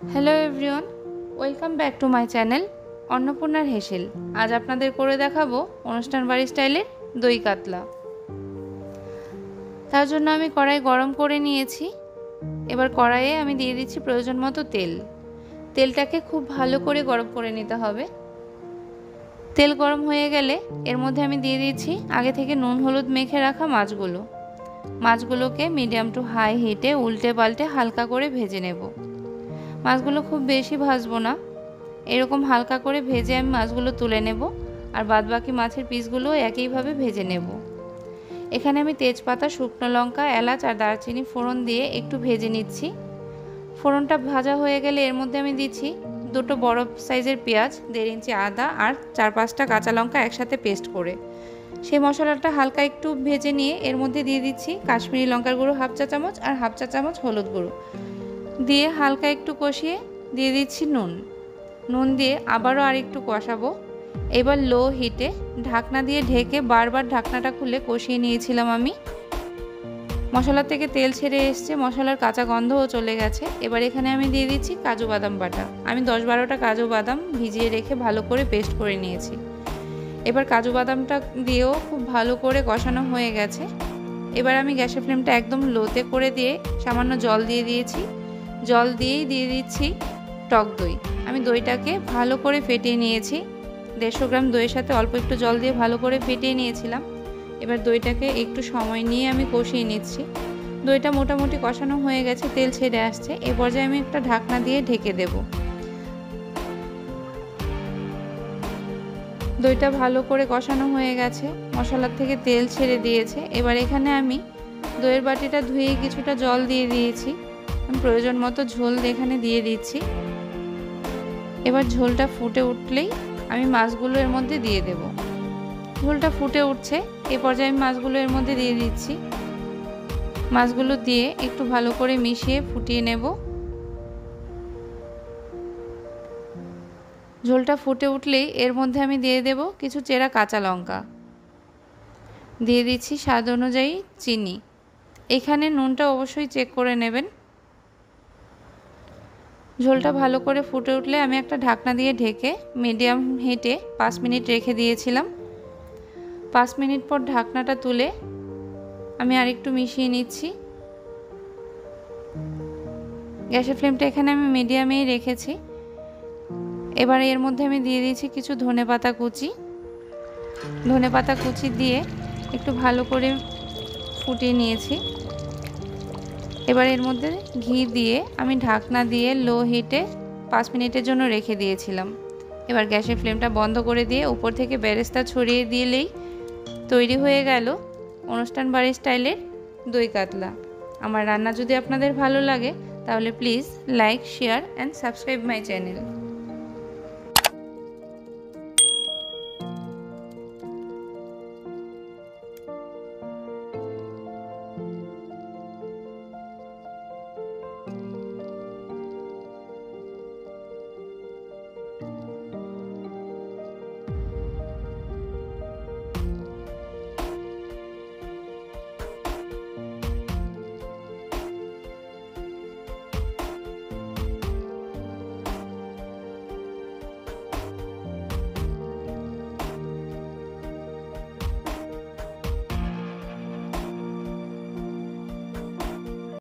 Hello everyone, welcome back to my channel অন্নপূর্ণার হেসেল। আজ আপনাদের করে দেখাবো অনুষ্ঠান বাড়ি স্টাইলের দই কাতলা। তার জন্য আমি কড়াই গরম করে নিয়েছি। এবার কড়াইয়ে আমি দিয়ে দিচ্ছি প্রয়োজন মতো তেল। তেলটাকে খুব ভালো করে গরম করে নিতে হবে। তেল গরম হয়ে গেলে এর মধ্যে আমি দিয়ে দিচ্ছি আগে থেকে নুন হলুদ মেখে রাখা মাছগুলোকে মিডিয়াম টু হাই হিটে উল্টে পাল্টে হালকা করে ভেজে নেব। মাছগুলো খুব বেশি ভাজবো না, এরকম হালকা করে ভেজে আমি মাছগুলো তুলে নেব। আর বাদবাকি মাছের পিসগুলো একইভাবে ভেজে নেব। এখানে আমি তেজপাতা, শুকনো লঙ্কা, এলাচ আর দারচিনি ফোড়ন দিয়ে একটু ভেজে নিচ্ছি। ফোড়নটা ভাজা হয়ে গেলে এর মধ্যে আমি দিচ্ছি দুটো বড় সাইজের পেঁয়াজ, 1.5 ইঞ্চি আদা আর 4-5টা কাঁচা লঙ্কা একসাথে পেস্ট করে। সেই মশলাটা হালকা একটু ভেজে নিয়ে এর মধ্যে দিয়ে দিচ্ছি কাশ্মীরি লঙ্কার গুঁড়ো 1/2 চা চামচ আর 1/2 চা চামচ হলুদ গুঁড়ো দিয়ে হালকা একটু কষিয়ে দিয়ে দিচ্ছি নুন দিয়ে আবারও আর একটু কষাবো। এবার লো হিটে ঢাকনা দিয়ে ঢেকে বারবার ঢাকনাটা খুলে কষিয়ে নিয়েছিলাম আমি। মশলা থেকে তেল ছেড়ে এসছে, মশলার কাঁচা গন্ধও চলে গেছে। এবার এখানে আমি দিয়ে দিচ্ছি কাজু বাদাম বাটা। আমি 10-12টা কাজু বাদাম ভিজিয়ে রেখে ভালো করে পেস্ট করে নিয়েছি। এবার কাজু বাদামটা দিয়েও খুব ভালো করে কষানো হয়ে গেছে। এবার আমি গ্যাসের ফ্লেমটা একদম লোতে করে দিয়ে সামান্য জল দিয়ে দিয়েছি। জল দিয়েই দিয়ে দিচ্ছি টক দই। আমি দইটাকে ভালো করে ফেটিয়ে নিয়েছি। 150 গ্রাম দইয়ের সাথে অল্প একটু জল দিয়ে ভালো করে ফেটিয়ে নিয়েছিলাম। এবার দইটাকে একটু সময় নিয়ে আমি কষিয়ে নিচ্ছি। দইটা মোটামুটি কষানো হয়ে গেছে, তেল ছেড়ে আসছে। এ পর্যায়ে আমি একটা ঢাকনা দিয়ে ঢেকে দেব। দইটা ভালো করে কষানো হয়ে গেছে, মশলার থেকে তেল ছেড়ে দিয়েছে। এবার এখানে আমি দইয়ের বাটিটা ধুয়ে কিছুটা জল দিয়ে দিয়েছি। প্রয়োজন মতো ঝোল এখানে দিয়ে দিচ্ছি। এবার ঝোলটা ফুটে উঠলেই আমি মাছগুলো এর মধ্যে দিয়ে দেব। ঝোলটা ফুটে উঠছে, এ পর্যায়ে আমি মাছগুলো এর মধ্যে দিয়ে দিচ্ছি। মাছগুলো দিয়ে একটু ভালো করে মিশিয়ে ফুটিয়ে নেব। ঝোলটা ফুটে উঠলেই এর মধ্যে আমি দিয়ে দেব কিছু চেরা কাঁচা লঙ্কা, দিয়ে দিচ্ছি স্বাদ অনুযায়ী চিনি। এখানে নুনটা অবশ্যই চেক করে নেবেন। ঝোলটা ভালো করে ফুটে উঠলে আমি একটা ঢাকনা দিয়ে ঢেকে মিডিয়াম হিটে 5 মিনিট রেখে দিয়েছিলাম। 5 মিনিট পর ঢাকনাটা তুলে আমি আরেকটু মিশিয়ে নিচ্ছি। গ্যাসের ফ্লেমটা এখানে আমি মিডিয়ামেই রেখেছি। এবার এর মধ্যে আমি দিয়ে দিয়েছি কিছু ধনেপাতা কুচি দিয়ে একটু ভালো করে ফুটিয়ে নিয়েছি। এবার এর মধ্যে ঘি দিয়ে আমি ঢাকনা দিয়ে লো হিটে 5 মিনিটের জন্য রেখে দিয়েছিলাম। এবার গ্যাসের ফ্লেমটা বন্ধ করে দিয়ে উপর থেকে বেরেস্তা ছড়িয়ে দিলেই তৈরি হয়ে গেল অনুষ্ঠান বাড়ি স্টাইলের দই কাতলা। আমার রান্না যদি আপনাদের ভালো লাগে তাহলে please like, share and subscribe my channel.